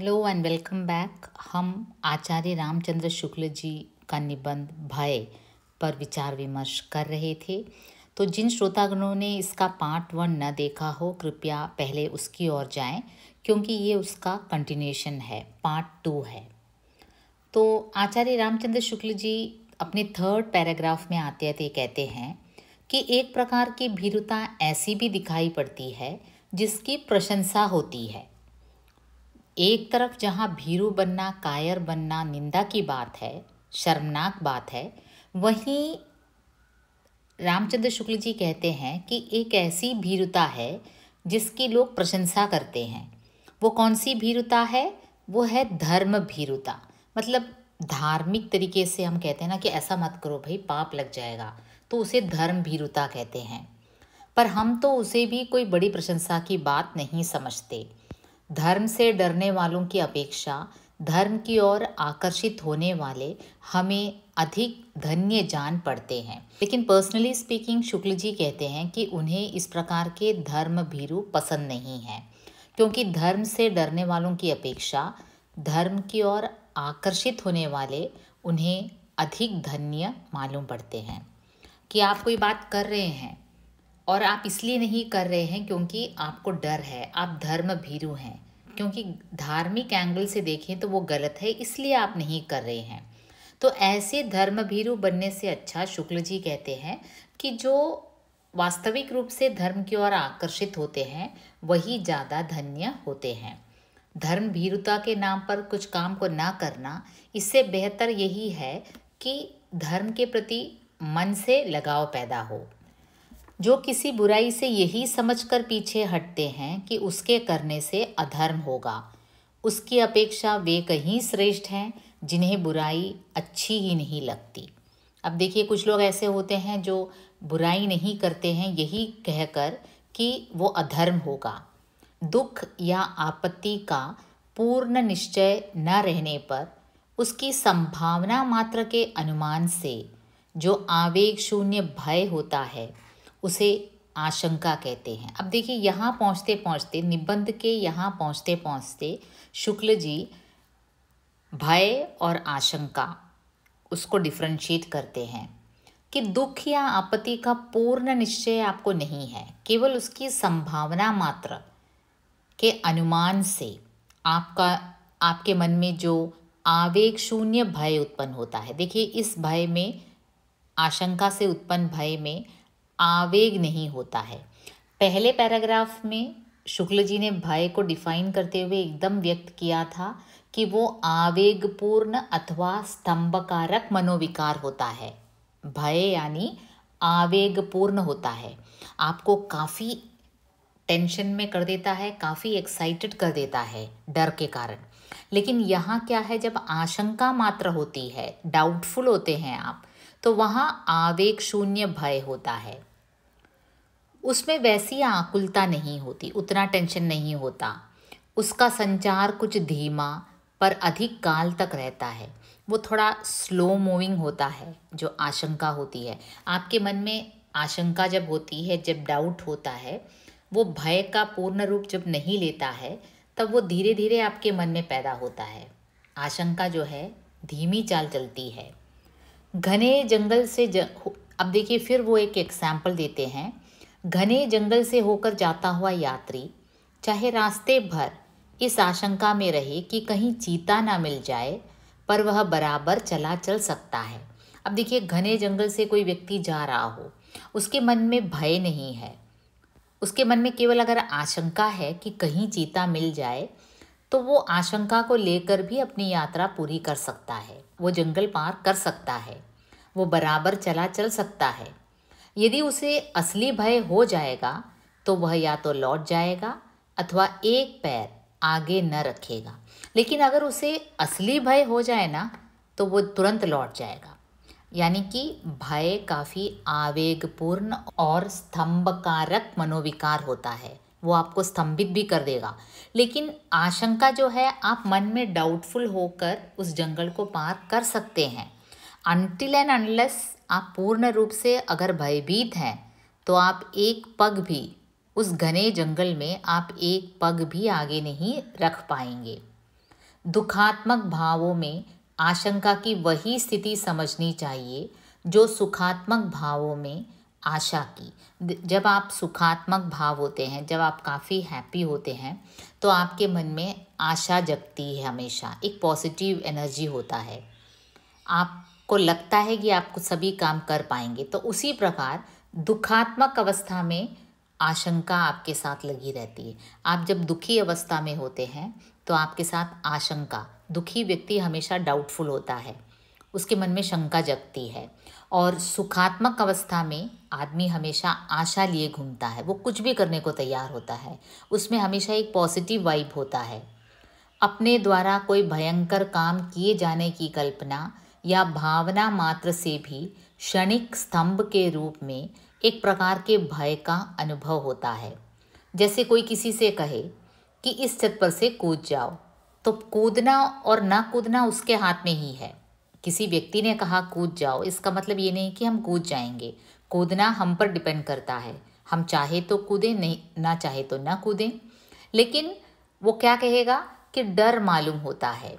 Hello and welcome back. हम आचार्य रामचंद्र शुक्ल जी का निबंध भय पर विचार विमर्श कर रहे थे। तो जिन श्रोतागणों ने इसका पार्ट 1 न देखा हो, कृपया पहले उसकी ओर जाएं, क्योंकि ये उसका कंटिन्यूएशन है, पार्ट 2 है। तो आचार्य रामचंद्र शुक्ल जी अपने 3rd पैराग्राफ में आते आते कहते हैं कि एक प्रकार की भीरुता ऐसी भी दिखाई पड़ती है जिसकी प्रशंसा होती है। एक तरफ जहाँ भीरू बनना, कायर बनना निंदा की बात है, शर्मनाक बात है, वहीं रामचंद्र शुक्ल जी कहते हैं कि एक ऐसी भीरुता है जिसकी लोग प्रशंसा करते हैं। वो कौन सी भीरुता है? वो है धर्म भीरुता। मतलब धार्मिक तरीके से हम कहते हैं ना कि ऐसा मत करो भाई, पाप लग जाएगा, तो उसे धर्म भीरुता कहते हैं। पर हम तो उसे भी कोई बड़ी प्रशंसा की बात नहीं समझते। धर्म से डरने वालों की अपेक्षा धर्म की ओर आकर्षित होने वाले हमें अधिक धन्य जान पड़ते हैं। लेकिन पर्सनली स्पीकिंग शुक्ल जी कहते हैं कि उन्हें इस प्रकार के धर्म भीरू पसंद नहीं है, क्योंकि धर्म से डरने वालों की अपेक्षा धर्म की ओर आकर्षित होने वाले उन्हें अधिक धन्य मालूम पड़ते हैं। कि आप कोई बात कर रहे हैं और आप इसलिए नहीं कर रहे हैं क्योंकि आपको डर है, आप धर्म भीरू हैं, क्योंकि धार्मिक एंगल से देखें तो वो गलत है, इसलिए आप नहीं कर रहे हैं। तो ऐसे धर्म भीरू बनने से अच्छा शुक्ल जी कहते हैं कि जो वास्तविक रूप से धर्म की ओर आकर्षित होते हैं वही ज़्यादा धन्य होते हैं। धर्म भीरुता के नाम पर कुछ काम को ना करना, इससे बेहतर यही है कि धर्म के प्रति मन से लगाव पैदा हो। जो किसी बुराई से यही समझकर पीछे हटते हैं कि उसके करने से अधर्म होगा, उसकी अपेक्षा वे कहीं श्रेष्ठ हैं जिन्हें बुराई अच्छी ही नहीं लगती। अब देखिए, कुछ लोग ऐसे होते हैं जो बुराई नहीं करते हैं यही कहकर कि वो अधर्म होगा। दुख या आपत्ति का पूर्ण निश्चय न रहने पर उसकी संभावना मात्र के अनुमान से जो आवेग शून्य भय होता है उसे आशंका कहते हैं। अब देखिए, यहाँ पहुँचते पहुँचते, निबंध के यहाँ पहुँचते पहुँचते शुक्ल जी भय और आशंका उसको डिफ्रेंशिएट करते हैं कि दुख या आपत्ति का पूर्ण निश्चय आपको नहीं है, केवल उसकी संभावना मात्र के अनुमान से आपके मन में जो आवेग शून्य भय उत्पन्न होता है। देखिए, इस भय में, आशंका से उत्पन्न भय में आवेग नहीं होता है। पहले पैराग्राफ में शुक्ल जी ने भय को डिफाइन करते हुए एकदम व्यक्त किया था कि वो आवेगपूर्ण अथवा स्तंभकारक मनोविकार होता है। भय यानी आवेगपूर्ण होता है, आपको काफ़ी टेंशन में कर देता है, काफ़ी एक्साइटेड कर देता है डर के कारण। लेकिन यहाँ क्या है, जब आशंका मात्र होती है, डाउटफुल होते हैं आप, तो वहाँ आवेग शून्य भय होता है। उसमें वैसी आकुलता नहीं होती, उतना टेंशन नहीं होता, उसका संचार कुछ धीमा पर अधिक काल तक रहता है। वो थोड़ा स्लो मूविंग होता है। जो आशंका होती है आपके मन में, आशंका जब होती है, जब डाउट होता है, वो भय का पूर्ण रूप जब नहीं लेता है तब वो धीरे धीरे आपके मन में पैदा होता है। आशंका जो है धीमी चाल चलती है। घने जंगल से अब देखिए, फिर वो एक एग्जाम्पल देते हैं। घने जंगल से होकर जाता हुआ यात्री चाहे रास्ते भर इस आशंका में रहे कि कहीं चीता ना मिल जाए, पर वह बराबर चल सकता है। अब देखिए, घने जंगल से कोई व्यक्ति जा रहा हो, उसके मन में भय नहीं है, उसके मन में केवल अगर आशंका है कि कहीं चीता मिल जाए, तो वो आशंका को लेकर भी अपनी यात्रा पूरी कर सकता है, वो जंगल पार कर सकता है, वो बराबर चल सकता है। यदि उसे असली भय हो जाएगा तो वह या तो लौट जाएगा अथवा एक पैर आगे न रखेगा। लेकिन अगर उसे असली भय हो जाए ना, तो वो तुरंत लौट जाएगा। यानी कि भय काफ़ी आवेगपूर्ण और स्तंभकारक मनोविकार होता है, वो आपको स्तंभित भी कर देगा। लेकिन आशंका जो है, आप मन में डाउटफुल होकर उस जंगल को पार कर सकते हैं। अनटिल एंड अनलेस आप पूर्ण रूप से अगर भयभीत हैं तो आप एक पग भी उस घने जंगल में, आप एक पग भी आगे नहीं रख पाएंगे। दुखात्मक भावों में आशंका की वही स्थिति समझनी चाहिए जो सुखात्मक भावों में आशा की। जब आप सुखात्मक भाव होते हैं, जब आप काफ़ी हैप्पी होते हैं, तो आपके मन में आशा जगती है, हमेशा एक पॉजिटिव एनर्जी होता है, आपको लगता है कि आप कुछ सभी काम कर पाएंगे। तो उसी प्रकार दुखात्मक अवस्था में आशंका आपके साथ लगी रहती है। आप जब दुखी अवस्था में होते हैं तो आपके साथ आशंका, दुखी व्यक्ति हमेशा डाउटफुल होता है, उसके मन में शंका जगती है। और सुखात्मक अवस्था में आदमी हमेशा आशा लिए घूमता है, वो कुछ भी करने को तैयार होता है, उसमें हमेशा एक पॉजिटिव वाइब होता है। अपने द्वारा कोई भयंकर काम किए जाने की कल्पना या भावना मात्र से भी क्षणिक स्तंभ के रूप में एक प्रकार के भय का अनुभव होता है। जैसे कोई किसी से कहे कि इस छत पर से कूद जाओ, तो कूदना और ना कूदना उसके हाथ में ही है। किसी व्यक्ति ने कहा कूद जाओ, इसका मतलब ये नहीं कि हम कूद जाएंगे। कूदना हम पर डिपेंड करता है, हम चाहे तो कूदें, नहीं ना चाहे तो ना कूदें। लेकिन वो क्या कहेगा कि डर मालूम होता है,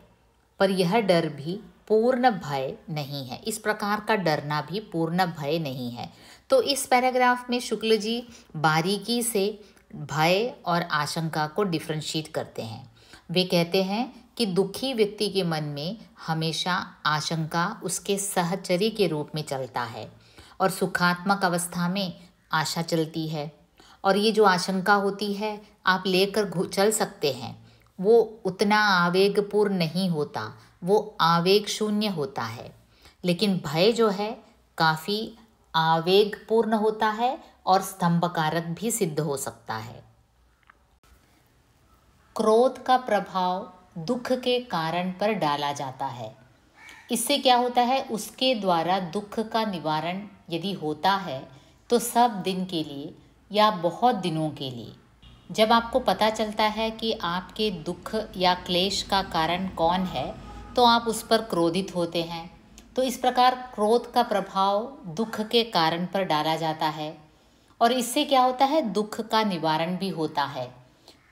पर यह डर भी पूर्ण भय नहीं है। इस प्रकार का डरना भी पूर्ण भय नहीं है। तो इस पैराग्राफ में शुक्ल जी बारीकी से भय और आशंका को डिफ्रेंशिएट करते हैं। वे कहते हैं कि दुखी व्यक्ति के मन में हमेशा आशंका उसके सहचरी के रूप में चलता है और सुखात्मक अवस्था में आशा चलती है। और ये जो आशंका होती है आप लेकर चल सकते हैं, वो उतना आवेगपूर्ण नहीं होता, वो आवेग शून्य होता है। लेकिन भय जो है काफ़ी आवेगपूर्ण होता है और स्तंभकारक भी सिद्ध हो सकता है। क्रोध का प्रभाव दुख के कारण पर डाला जाता है। इससे क्या होता है, उसके द्वारा दुख का निवारण यदि होता है तो सब दिन के लिए या बहुत दिनों के लिए। जब आपको पता चलता है कि आपके दुख या क्लेश का कारण कौन है तो आप उस पर क्रोधित होते हैं। तो इस प्रकार क्रोध का प्रभाव दुख के कारण पर डाला जाता है और इससे क्या होता है, दुख का निवारण भी होता है।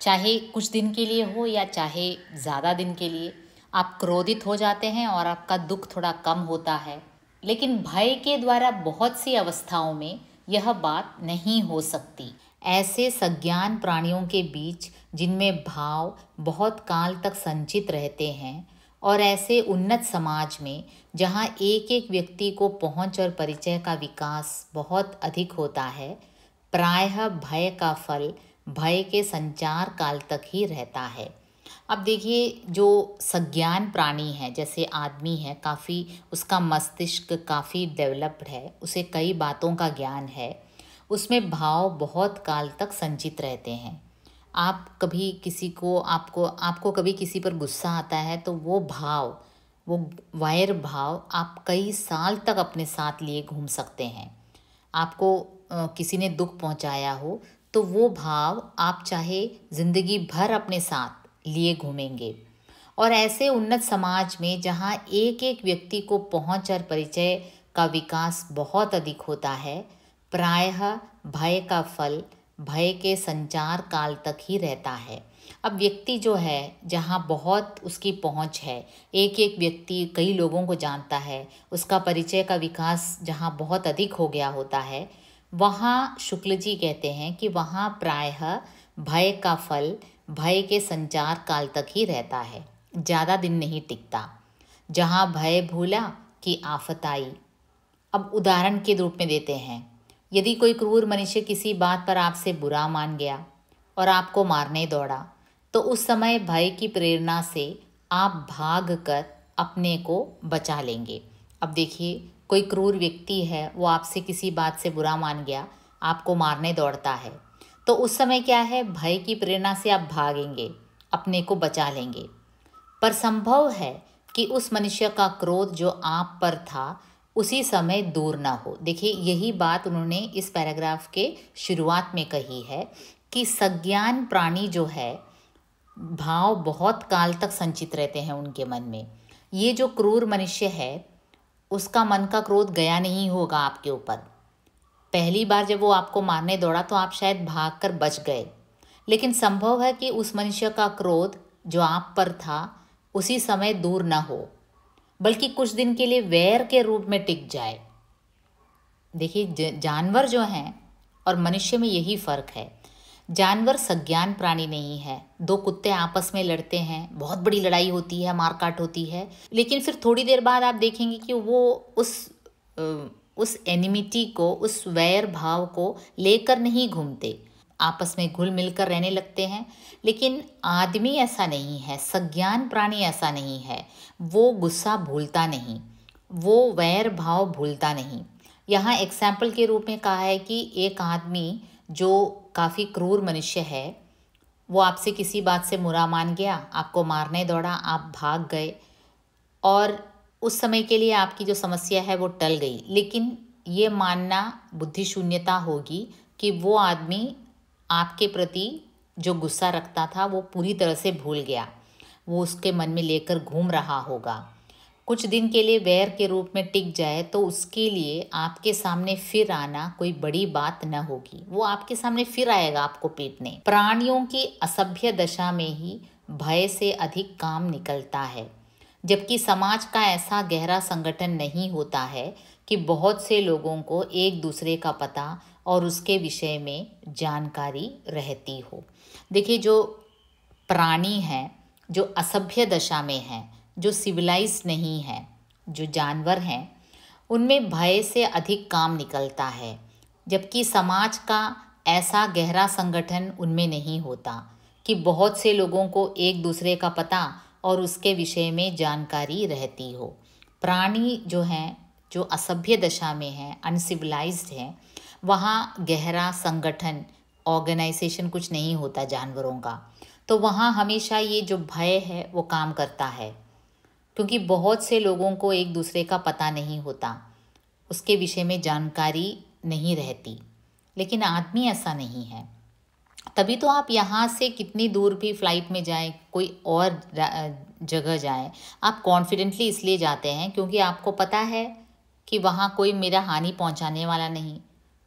चाहे कुछ दिन के लिए हो या चाहे ज़्यादा दिन के लिए, आप क्रोधित हो जाते हैं और आपका दुख थोड़ा कम होता है। लेकिन भय के द्वारा बहुत सी अवस्थाओं में यह बात नहीं हो सकती। ऐसे सज्ञान प्राणियों के बीच जिनमें भाव बहुत काल तक संचित रहते हैं और ऐसे उन्नत समाज में जहाँ एक एक व्यक्ति को पहुँच और परिचय का विकास बहुत अधिक होता है, प्रायः भय का फल भय के संचार काल तक ही रहता है। अब देखिए, जो सज्ञान प्राणी है, जैसे आदमी है, काफ़ी उसका मस्तिष्क काफ़ी डेवलप्ड है, उसे कई बातों का ज्ञान है, उसमें भाव बहुत काल तक संचित रहते हैं। आप कभी किसी को आपको कभी किसी पर गुस्सा आता है तो वो भाव, वो वैर भाव आप कई साल तक अपने साथ लिए घूम सकते हैं। आपको किसी ने दुख पहुंचाया हो तो वो भाव आप चाहे ज़िंदगी भर अपने साथ लिए घूमेंगे। और ऐसे उन्नत समाज में जहाँ एक एक व्यक्ति को पहुँच और परिचय का विकास बहुत अधिक होता है, प्रायः भय का फल भय के संचार काल तक ही रहता है। अब व्यक्ति जो है, जहाँ बहुत उसकी पहुँच है, एक एक व्यक्ति कई लोगों को जानता है, उसका परिचय का विकास जहाँ बहुत अधिक हो गया होता है, वहाँ शुक्ल जी कहते हैं कि वहाँ प्रायः भय का फल भय के संचार काल तक ही रहता है, ज़्यादा दिन नहीं टिकता। जहाँ भय भूला कि आफत आई। अब उदाहरण के रूप में देते हैं, यदि कोई क्रूर मनुष्य किसी बात पर आपसे बुरा मान गया और आपको मारने दौड़ा, तो उस समय भय की प्रेरणा से आप भाग कर अपने को बचा लेंगे। अब देखिए, कोई क्रूर व्यक्ति है, वो आपसे किसी बात से बुरा मान गया, आपको मारने दौड़ता है, तो उस समय क्या है, भय की प्रेरणा से आप भागेंगे, अपने को बचा लेंगे। पर संभव है कि उस मनुष्य का क्रोध जो आप पर था उसी समय दूर ना हो। देखिए, यही बात उन्होंने इस पैराग्राफ के शुरुआत में कही है कि सज्ञान प्राणी जो है, भाव बहुत काल तक संचित रहते हैं उनके मन में। ये जो क्रूर मनुष्य है, उसका मन का क्रोध गया नहीं होगा आपके ऊपर। पहली बार जब वो आपको मारने दौड़ा तो आप शायद भागकर बच गए, लेकिन संभव है कि उस मनुष्य का क्रोध जो आप पर था उसी समय दूर न हो, बल्कि कुछ दिन के लिए वैर के रूप में टिक जाए। देखिए, जानवर जो हैं और मनुष्य में यही फर्क है। जानवर सज्ञान प्राणी नहीं है। दो कुत्ते आपस में लड़ते हैं, बहुत बड़ी लड़ाई होती है, मारकाट होती है, लेकिन फिर थोड़ी देर बाद आप देखेंगे कि वो उस एनिमिटी को, उस वैर भाव को लेकर नहीं घूमते, आपस में घुल मिलकर रहने लगते हैं। लेकिन आदमी ऐसा नहीं है, सज्ञान प्राणी ऐसा नहीं है। वो गुस्सा भूलता नहीं, वो वैर भाव भूलता नहीं। यहाँ एग्जाम्पल के रूप में कहा है कि एक आदमी जो काफ़ी क्रूर मनुष्य है, वो आपसे किसी बात से बुरा मान गया, आपको मारने दौड़ा, आप भाग गए और उस समय के लिए आपकी जो समस्या है वो टल गई। लेकिन ये मानना बुद्धिशून्यता होगी कि वो आदमी आपके प्रति जो गुस्सा रखता था वो पूरी तरह से भूल गया, वो उसके मन में लेकर घूम रहा होगा। कुछ दिन के लिए वैर के रूप में टिक जाए तो उसके लिए आपके सामने फिर आना कोई बड़ी बात न होगी, वो आपके सामने फिर आएगा आपको पीटने। प्राणियों की असभ्य दशा में ही भय से अधिक काम निकलता है, जबकि समाज का ऐसा गहरा संगठन नहीं होता है कि बहुत से लोगों को एक दूसरे का पता और उसके विषय में जानकारी रहती हो। देखिए, जो प्राणी हैं, जो असभ्य दशा में हैं, जो सिविलाइज नहीं है, जो जानवर हैं, उनमें भय से अधिक काम निकलता है, जबकि समाज का ऐसा गहरा संगठन उनमें नहीं होता कि बहुत से लोगों को एक दूसरे का पता और उसके विषय में जानकारी रहती हो। प्राणी जो हैं, जो असभ्य दशा में हैं, अनसिविलाइज्ड हैं, वहाँ गहरा संगठन, ऑर्गेनाइजेशन कुछ नहीं होता जानवरों का। तो वहाँ हमेशा ये जो भय है वो काम करता है, क्योंकि बहुत से लोगों को एक दूसरे का पता नहीं होता, उसके विषय में जानकारी नहीं रहती। लेकिन आदमी ऐसा नहीं है। तभी तो आप यहाँ से कितनी दूर भी फ्लाइट में जाएं, कोई और जगह जाएं, आप कॉन्फिडेंटली इसलिए जाते हैं क्योंकि आपको पता है कि वहाँ कोई मेरा हानि पहुँचाने वाला नहीं,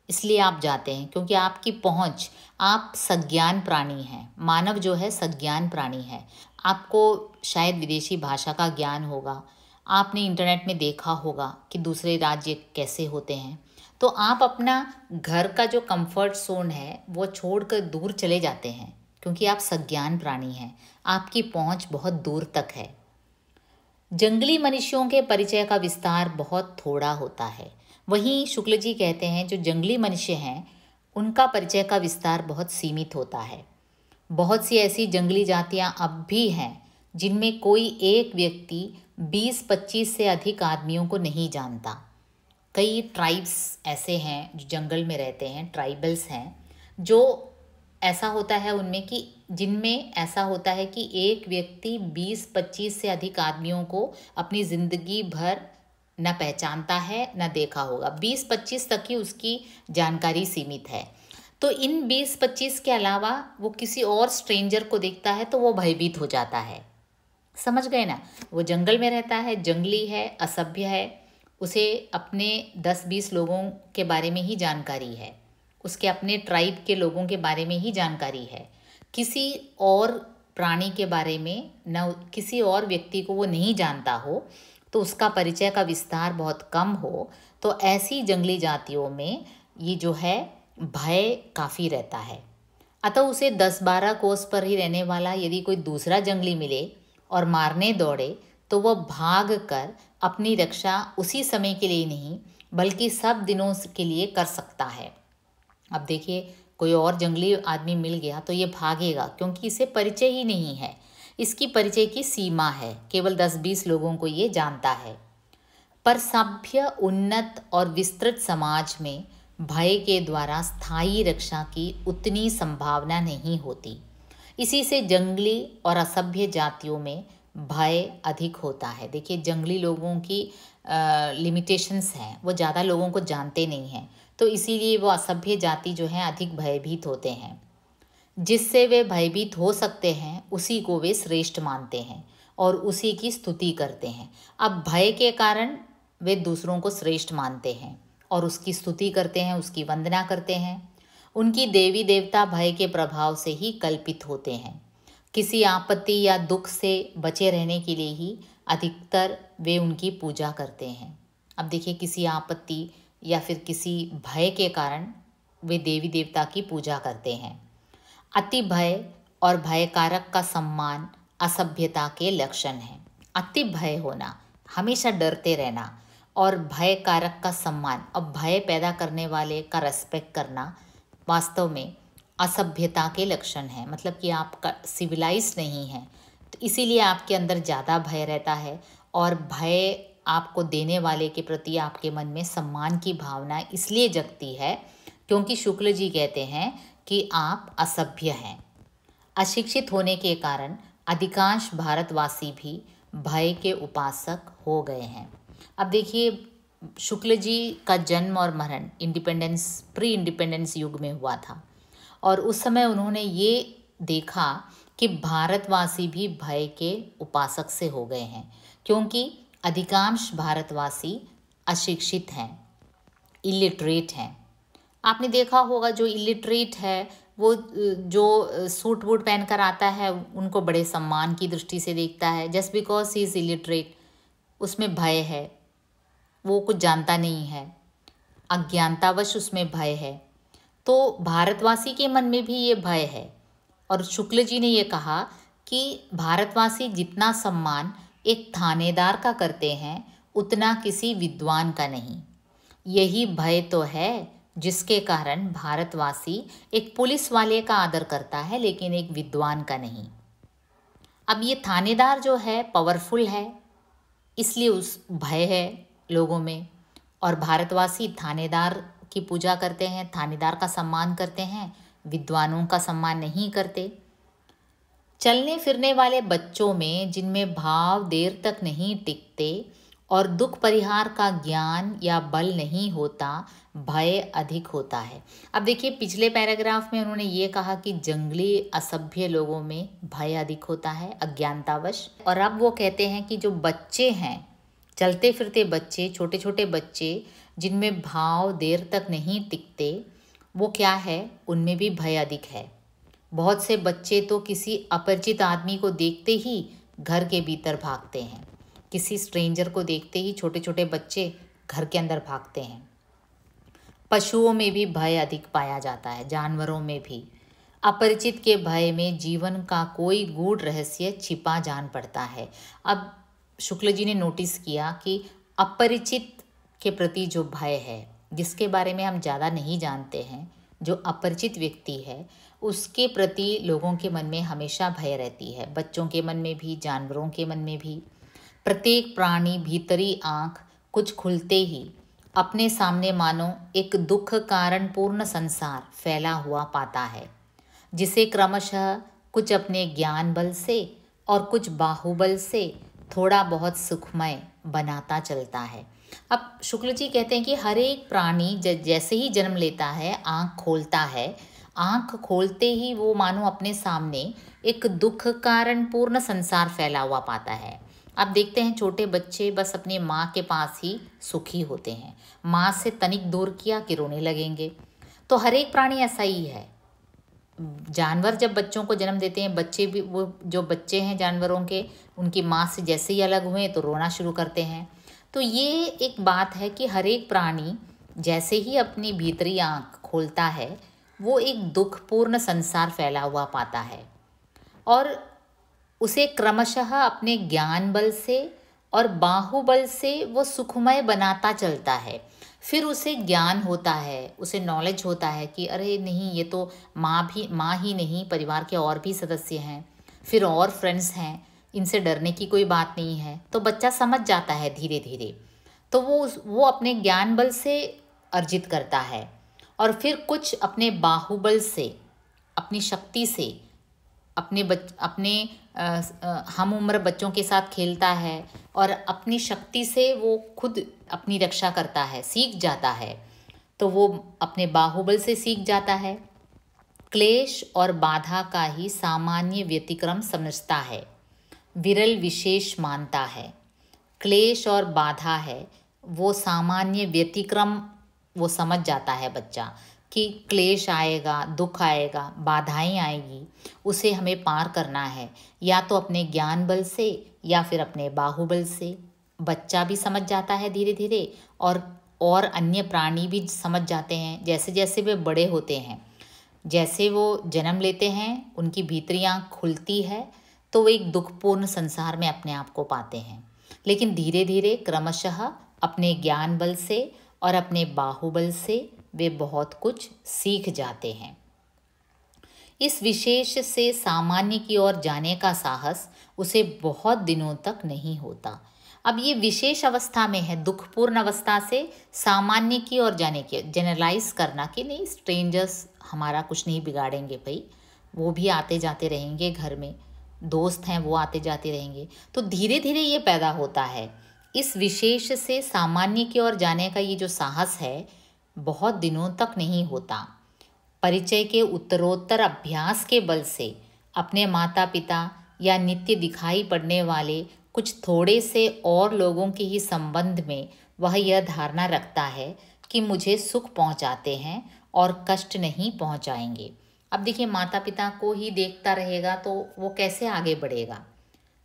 इसलिए आप जाते हैं। क्योंकि आपकी पहुँच, आप सज्ञान प्राणी हैं। मानव जो है सज्ञान प्राणी है। आपको शायद विदेशी भाषा का ज्ञान होगा, आपने इंटरनेट में देखा होगा कि दूसरे राज्य कैसे होते हैं, तो आप अपना घर का जो कंफर्ट जोन है वो छोड़कर दूर चले जाते हैं, क्योंकि आप सज्ञान प्राणी हैं, आपकी पहुंच बहुत दूर तक है। जंगली मनुष्यों के परिचय का विस्तार बहुत थोड़ा होता है। वहीं शुक्ल जी कहते हैं जो जंगली मनुष्य हैं उनका परिचय का विस्तार बहुत सीमित होता है। बहुत सी ऐसी जंगली जातियां अब भी हैं जिनमें कोई एक व्यक्ति 20-25 से अधिक आदमियों को नहीं जानता। कई ट्राइब्स ऐसे हैं जो जंगल में रहते हैं, ट्राइबल्स हैं, जो ऐसा होता है उनमें कि जिनमें ऐसा होता है कि एक व्यक्ति 20-25 से अधिक आदमियों को अपनी ज़िंदगी भर न पहचानता है न देखा होगा। 20-25 तक ही उसकी जानकारी सीमित है। तो इन 20-25 के अलावा वो किसी और स्ट्रेंजर को देखता है तो वो भयभीत हो जाता है। समझ गए ना? वो जंगल में रहता है, जंगली है, असभ्य है, उसे अपने 10-20 लोगों के बारे में ही जानकारी है, उसके अपने ट्राइब के लोगों के बारे में ही जानकारी है, किसी और प्राणी के बारे में न, किसी और व्यक्ति को वो नहीं जानता हो, तो उसका परिचय का विस्तार बहुत कम हो। तो ऐसी जंगली जातियों में ये जो है भय काफ़ी रहता है। अतः उसे 10-12 कोस पर ही रहने वाला यदि कोई दूसरा जंगली मिले और मारने दौड़े तो वह भाग कर अपनी रक्षा उसी समय के लिए नहीं बल्कि सब दिनों के लिए कर सकता है। अब देखिए, कोई और जंगली आदमी मिल गया तो ये भागेगा क्योंकि इसे परिचय ही नहीं है, इसकी परिचय की सीमा है, केवल 10-20 लोगों को ये जानता है। पर सभ्य, उन्नत और विस्तृत समाज में भय के द्वारा स्थायी रक्षा की उतनी संभावना नहीं होती। इसी से जंगली और असभ्य जातियों में भय अधिक होता है। देखिए, जंगली लोगों की लिमिटेशंस हैं, वो ज़्यादा लोगों को जानते नहीं हैं, तो इसीलिए वो असभ्य जाति जो है अधिक भयभीत होते हैं। जिससे वे भयभीत हो सकते हैं उसी को वे श्रेष्ठ मानते हैं और उसी की स्तुति करते हैं। अब भय के कारण वे दूसरों को श्रेष्ठ मानते हैं और उसकी स्तुति करते हैं, उसकी वंदना करते हैं। उनकी देवी देवता भय के प्रभाव से ही कल्पित होते हैं। किसी आपत्ति या दुख से बचे रहने के लिए ही अधिकतर वे उनकी पूजा करते हैं। अब देखिए, किसी आपत्ति या फिर किसी भय के कारण वे देवी देवता की पूजा करते हैं। अति भय और भय कारक का सम्मान असभ्यता के लक्षण है। अति भय होना, हमेशा डरते रहना, और भय कारक का सम्मान, अब भय पैदा करने वाले का रेस्पेक्ट करना वास्तव में असभ्यता के लक्षण है। मतलब कि आप सिविलाइज नहीं हैं, तो इसीलिए आपके अंदर ज़्यादा भय रहता है, और भय आपको देने वाले के प्रति आपके मन में सम्मान की भावना इसलिए जगती है क्योंकि शुक्ल जी कहते हैं कि आप असभ्य हैं। अशिक्षित होने के कारण अधिकांश भारतवासी भी भय के उपासक हो गए हैं। अब देखिए, शुक्ल जी का जन्म और मरण प्री इंडिपेंडेंस युग में हुआ था, और उस समय उन्होंने ये देखा कि भारतवासी भी भय के उपासक से हो गए हैं, क्योंकि अधिकांश भारतवासी अशिक्षित हैं, इलिटरेट हैं। आपने देखा होगा, जो इलिटरेट है वो जो सूट वूट पहन कर आता है उनको बड़े सम्मान की दृष्टि से देखता है, just because he is illiterate. उसमें भय है, वो कुछ जानता नहीं है, अज्ञानतावश उसमें भय है। तो भारतवासी के मन में भी ये भय है, और शुक्ल जी ने ये कहा कि भारतवासी जितना सम्मान एक थानेदार का करते हैं उतना किसी विद्वान का नहीं। यही भय तो है जिसके कारण भारतवासी एक पुलिस वाले का आदर करता है लेकिन एक विद्वान का नहीं। अब ये थानेदार जो है पावरफुल है, इसलिए उस भय है लोगों में, और भारतवासी थानेदार की पूजा करते हैं, थानेदार का सम्मान करते हैं, विद्वानों का सम्मान नहीं करते। चलने फिरने वाले बच्चों में जिनमें भाव देर तक नहीं टिकते और दुख परिहार का ज्ञान या बल नहीं होता, भय अधिक होता है। अब देखिए, पिछले पैराग्राफ में उन्होंने ये कहा कि जंगली असभ्य लोगों में भय अधिक होता है, अज्ञानतावश। और अब वो कहते हैं कि जो बच्चे हैं, चलते फिरते बच्चे, छोटे छोटे बच्चे जिनमें भाव देर तक नहीं टिकते, वो क्या है, उनमें भी भय अधिक है। बहुत से बच्चे तो किसी अपरिचित आदमी को देखते ही घर के भीतर भागते हैं। किसी स्ट्रेंजर को देखते ही छोटे छोटे बच्चे घर के अंदर भागते हैं। पशुओं में भी भय अधिक पाया जाता है, जानवरों में भी। अपरिचित के भय में जीवन का कोई गूढ़ रहस्य छिपा जान पड़ता है। अब शुक्ल जी ने नोटिस किया कि अपरिचित के प्रति जो भय है, जिसके बारे में हम ज़्यादा नहीं जानते हैं, जो अपरिचित व्यक्ति है, उसके प्रति लोगों के मन में हमेशा भय रहती है। बच्चों के मन में भी, जानवरों के मन में भी। प्रत्येक प्राणी भीतरी आँख कुछ खुलते ही अपने सामने मानो एक दुख कारण पूर्ण संसार फैला हुआ पाता है, जिसे क्रमशः कुछ अपने ज्ञान बल से और कुछ बाहुबल से थोड़ा बहुत सुखमय बनाता चलता है। अब शुक्ल जी कहते हैं कि हर एक प्राणी जैसे ही जन्म लेता है, आँख खोलता है, आँख खोलते ही वो मानो अपने सामने एक दुख कारण पूर्ण संसार फैला हुआ पाता है। अब देखते हैं, छोटे बच्चे बस अपनी माँ के पास ही सुखी होते हैं, माँ से तनिक दूर किया कि रोने लगेंगे। तो हर एक प्राणी ऐसा ही है। जानवर जब बच्चों को जन्म देते हैं, बच्चे भी, वो जो बच्चे हैं जानवरों के, उनकी माँ से जैसे ही अलग हुए तो रोना शुरू करते हैं। तो ये एक बात है कि हर एक प्राणी जैसे ही अपनी भीतरी आँख खोलता है, वो एक दुखपूर्ण संसार फैला हुआ पाता है, और उसे क्रमशः अपने ज्ञान बल से और बाहुबल से वो सुखमय बनाता चलता है। फिर उसे ज्ञान होता है, उसे नॉलेज होता है कि अरे नहीं, ये तो माँ ही नहीं, परिवार के और भी सदस्य हैं, फिर और फ्रेंड्स हैं, इनसे डरने की कोई बात नहीं है। तो बच्चा समझ जाता है धीरे धीरे, तो वो अपने ज्ञान बल से अर्जित करता है, और फिर कुछ अपने बाहुबल से, अपनी शक्ति से, अपने हम उम्र बच्चों के साथ खेलता है, और अपनी शक्ति से वो खुद अपनी रक्षा करता है, सीख जाता है। तो वो अपने बाहुबल से सीख जाता है। क्लेश और बाधा का ही सामान्य व्यतिक्रम समझता है, विरल विशेष मानता है। क्लेश और बाधा है वो सामान्य व्यतिक्रम, वो समझ जाता है बच्चा कि क्लेश आएगा, दुख आएगा, बाधाएं आएगी, उसे हमें पार करना है, या तो अपने ज्ञान बल से या फिर अपने बाहुबल से। बच्चा भी समझ जाता है धीरे धीरे, और अन्य प्राणी भी समझ जाते हैं। जैसे जैसे वे बड़े होते हैं, जैसे वो जन्म लेते हैं, उनकी भीतरी आँख खुलती है, तो वो एक दुखपूर्ण संसार में अपने आप को पाते हैं। लेकिन धीरे धीरे क्रमशः अपने ज्ञान बल से और अपने बाहुबल से वे बहुत कुछ सीख जाते हैं। इस विशेष से सामान्य की ओर जाने का साहस उसे बहुत दिनों तक नहीं होता। अब ये विशेष अवस्था में है, दुखपूर्ण अवस्था से सामान्य की ओर जाने की, जनरलाइज करना कि नहीं स्ट्रेंजर्स हमारा कुछ नहीं बिगाड़ेंगे भाई, वो भी आते जाते रहेंगे, घर में दोस्त हैं वो आते जाते रहेंगे। तो धीरे धीरे ये पैदा होता है। इस विशेष से सामान्य की ओर जाने का ये जो साहस है बहुत दिनों तक नहीं होता। परिचय के उत्तरोत्तर अभ्यास के बल से अपने माता पिता या नित्य दिखाई पड़ने वाले कुछ थोड़े से और लोगों के ही संबंध में वह यह धारणा रखता है कि मुझे सुख पहुंचाते हैं और कष्ट नहीं पहुंचाएंगे। अब देखिए, माता पिता को ही देखता रहेगा तो वो कैसे आगे बढ़ेगा।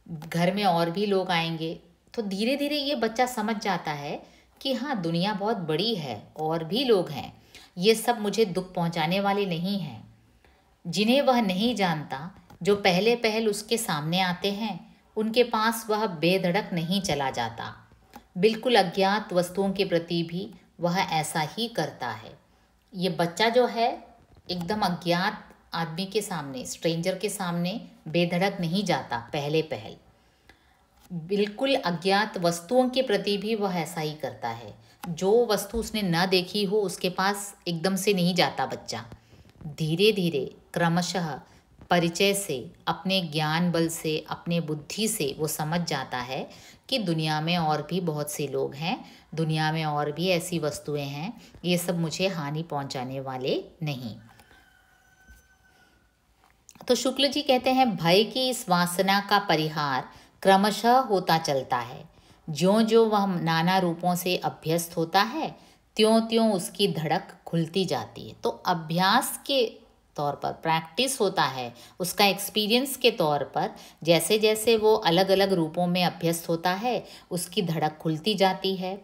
घर में और भी लोग आएंगे, तो धीरे धीरे ये बच्चा समझ जाता है कि हाँ, दुनिया बहुत बड़ी है, और भी लोग हैं, ये सब मुझे दुख पहुंचाने वाले नहीं हैं। जिन्हें वह नहीं जानता, जो पहले पहल उसके सामने आते हैं, उनके पास वह बेधड़क नहीं चला जाता। बिल्कुल अज्ञात वस्तुओं के प्रति भी वह ऐसा ही करता है। ये बच्चा जो है एकदम अज्ञात आदमी के सामने, स्ट्रेंजर के सामने बेधड़क नहीं जाता। पहले पहल बिल्कुल अज्ञात वस्तुओं के प्रति भी वह ऐसा ही करता है। जो वस्तु उसने न देखी हो उसके पास एकदम से नहीं जाता बच्चा। धीरे धीरे क्रमशः परिचय से, अपने ज्ञान बल से, अपने बुद्धि से वो समझ जाता है कि दुनिया में और भी बहुत से लोग हैं, दुनिया में और भी ऐसी वस्तुएं हैं, ये सब मुझे हानि पहुंचाने वाले नहीं। तो शुक्ल जी कहते हैं, भय की इस वासना का परिहार क्रमशः होता चलता है। ज्यों ज्यों वह नाना रूपों से अभ्यस्त होता है, त्यों त्यों उसकी धड़क खुलती जाती है। तो अभ्यास के तौर पर, प्रैक्टिस होता है, उसका एक्सपीरियंस के तौर पर, जैसे जैसे वो अलग अलग रूपों में अभ्यस्त होता है, उसकी धड़क खुलती जाती है।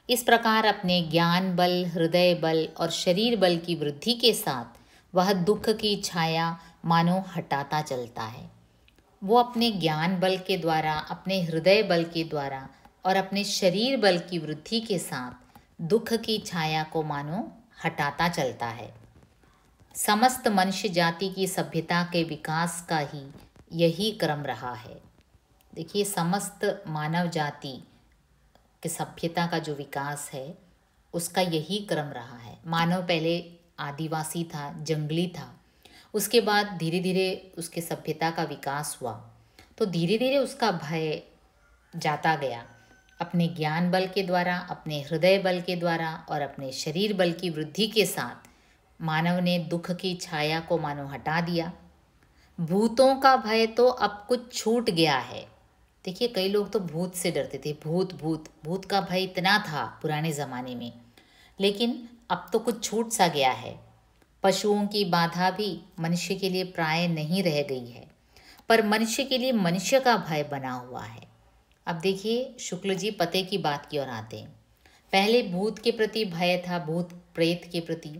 इस प्रकार अपने ज्ञान बल, हृदय बल और शरीर बल की वृद्धि के साथ वह दुख की छाया मानो हटाता चलता है। वो अपने ज्ञान बल के द्वारा, अपने हृदय बल के द्वारा और अपने शरीर बल की वृद्धि के साथ दुख की छाया को मानो हटाता चलता है। समस्त मनुष्य जाति की सभ्यता के विकास का ही यही क्रम रहा है। देखिए, समस्त मानव जाति के सभ्यता का जो विकास है उसका यही क्रम रहा है। मानव पहले आदिवासी था, जंगली था, उसके बाद धीरे धीरे उसके सभ्यता का विकास हुआ, तो धीरे धीरे उसका भय जाता गया। अपने ज्ञान बल के द्वारा, अपने हृदय बल के द्वारा और अपने शरीर बल की वृद्धि के साथ मानव ने दुख की छाया को मानो हटा दिया। भूतों का भय तो अब कुछ छूट गया है। देखिए, कई लोग तो भूत से डरते थे, भूत का भय इतना था पुराने ज़माने में, लेकिन अब तो कुछ छूट सा गया है। पशुओं की बाधा भी मनुष्य के लिए प्राय नहीं रह गई है, पर मनुष्य के लिए मनुष्य का भय बना हुआ है। अब देखिए, शुक्ल जी पते की बात की ओर आते हैं। पहले भूत के प्रति भय था, भूत प्रेत के प्रति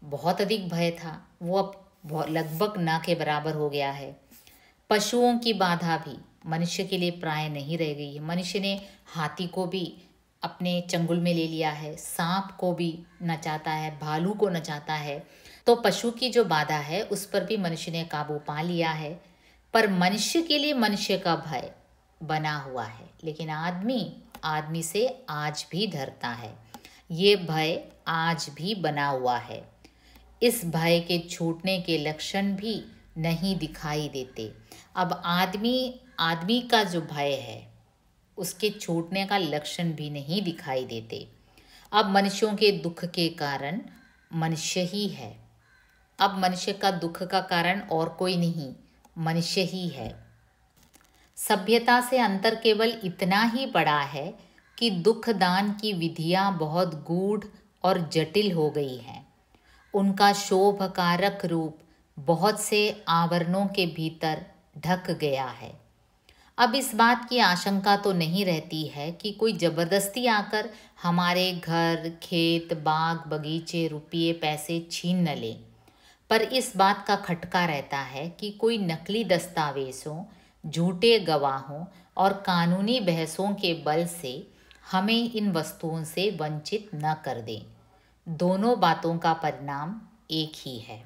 बहुत अधिक भय था, वो अब लगभग ना के बराबर हो गया है। पशुओं की बाधा भी मनुष्य के लिए प्राय नहीं रह गई है। मनुष्य ने हाथी को भी अपने चंगुल में ले लिया है, सांप को भी नचाता है, भालू को नचाता है। तो पशु की जो बाधा है उस पर भी मनुष्य ने काबू पा लिया है, पर मनुष्य के लिए मनुष्य का भय बना हुआ है। लेकिन आदमी से आज भी डरता है, ये भय आज भी बना हुआ है। इस भय के छूटने के लक्षण भी नहीं दिखाई देते। अब आदमी का जो भय है उसके छूटने का लक्षण भी नहीं दिखाई देते। अब मनुष्यों के दुख के कारण मनुष्य ही है। अब मनुष्य का दुख का कारण और कोई नहीं, मनुष्य ही है। सभ्यता से अंतर केवल इतना ही बड़ा है कि दुख दान की विधियां बहुत गूढ़ और जटिल हो गई हैं। उनका शोभकारक रूप बहुत से आवरणों के भीतर ढक गया है। अब इस बात की आशंका तो नहीं रहती है कि कोई जबरदस्ती आकर हमारे घर, खेत, बाग, बगीचे, रुपये, पैसे छीन न ले, पर इस बात का खटका रहता है कि कोई नकली दस्तावेज़ों, झूठे गवाहों और कानूनी बहसों के बल से हमें इन वस्तुओं से वंचित न कर दें। दोनों बातों का परिणाम एक ही है।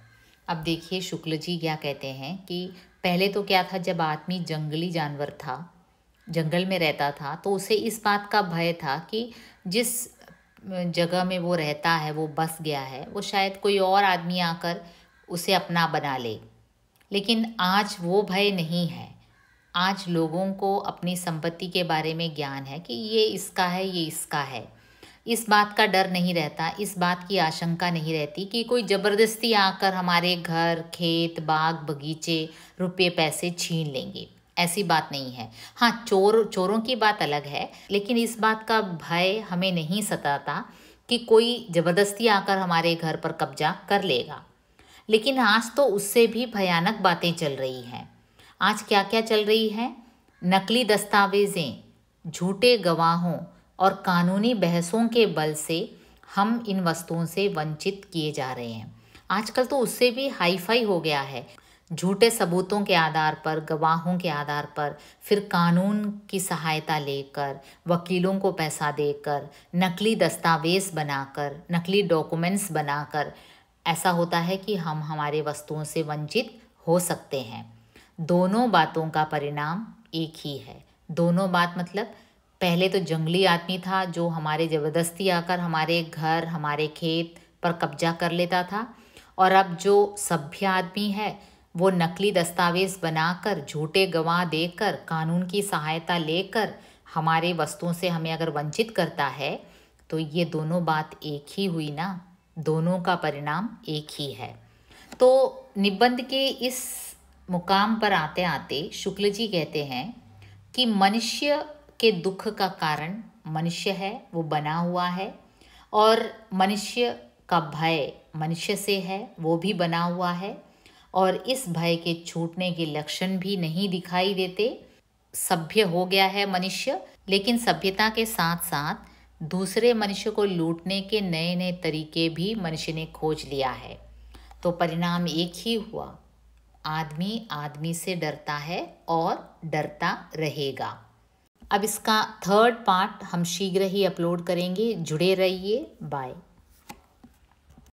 अब देखिए शुक्ल जी क्या कहते हैं कि पहले तो क्या था, जब आदमी जंगली जानवर था, जंगल में रहता था, तो उसे इस बात का भय था कि जिस जगह में वो रहता है, वो बस गया है, वो शायद कोई और आदमी आकर उसे अपना बना ले। लेकिन आज वो भय नहीं है। आज लोगों को अपनी संपत्ति के बारे में ज्ञान है कि ये इसका है, ये इसका है। इस बात का डर नहीं रहता, इस बात की आशंका नहीं रहती कि कोई ज़बरदस्ती आकर हमारे घर, खेत, बाग, बगीचे, रुपये, पैसे छीन लेंगे। ऐसी बात नहीं है। हाँ, चोरों की बात अलग है, लेकिन इस बात का भय हमें नहीं सताता कि कोई ज़बरदस्ती आकर हमारे घर पर कब्जा कर लेगा। लेकिन आज तो उससे भी भयानक बातें चल रही हैं। आज क्या क्या चल रही है? नकली दस्तावेज़ें, झूठे गवाहों और कानूनी बहसों के बल से हम इन वस्तुओं से वंचित किए जा रहे हैं। आजकल तो उससे भी हाईफाई हो गया है। झूठे सबूतों के आधार पर, गवाहों के आधार पर, फिर कानून की सहायता लेकर, वकीलों को पैसा देकर, नकली दस्तावेज़ बनाकर, नकली डॉक्यूमेंट्स बनाकर ऐसा होता है कि हम हमारे वस्तुओं से वंचित हो सकते हैं। दोनों बातों का परिणाम एक ही है। दोनों बात मतलब, पहले तो जंगली आदमी था जो हमारे ज़बरदस्ती आकर हमारे घर, हमारे खेत पर कब्जा कर लेता था, और अब जो सभ्य आदमी है वो नकली दस्तावेज़ बनाकर, झूठे गवाह देकर, कानून की सहायता लेकर हमारे वस्तुओं से हमें अगर वंचित करता है, तो ये दोनों बात एक ही हुई ना। दोनों का परिणाम एक ही है। तो निबंध के इस मुकाम पर आते आते शुक्ल जी कहते हैं कि मनुष्य के दुख का कारण मनुष्य है, वो बना हुआ है, और मनुष्य का भय मनुष्य से है, वो भी बना हुआ है, और इस भय के छूटने के लक्षण भी नहीं दिखाई देते। सभ्य हो गया है मनुष्य, लेकिन सभ्यता के साथ साथ दूसरे मनुष्य को लूटने के नए नए तरीके भी मनुष्य ने खोज लिया है। तो परिणाम एक ही हुआ, आदमी आदमी से डरता है और डरता रहेगा। अब इसका थर्ड पार्ट हम शीघ्र ही अपलोड करेंगे। जुड़े रहिए। बाय।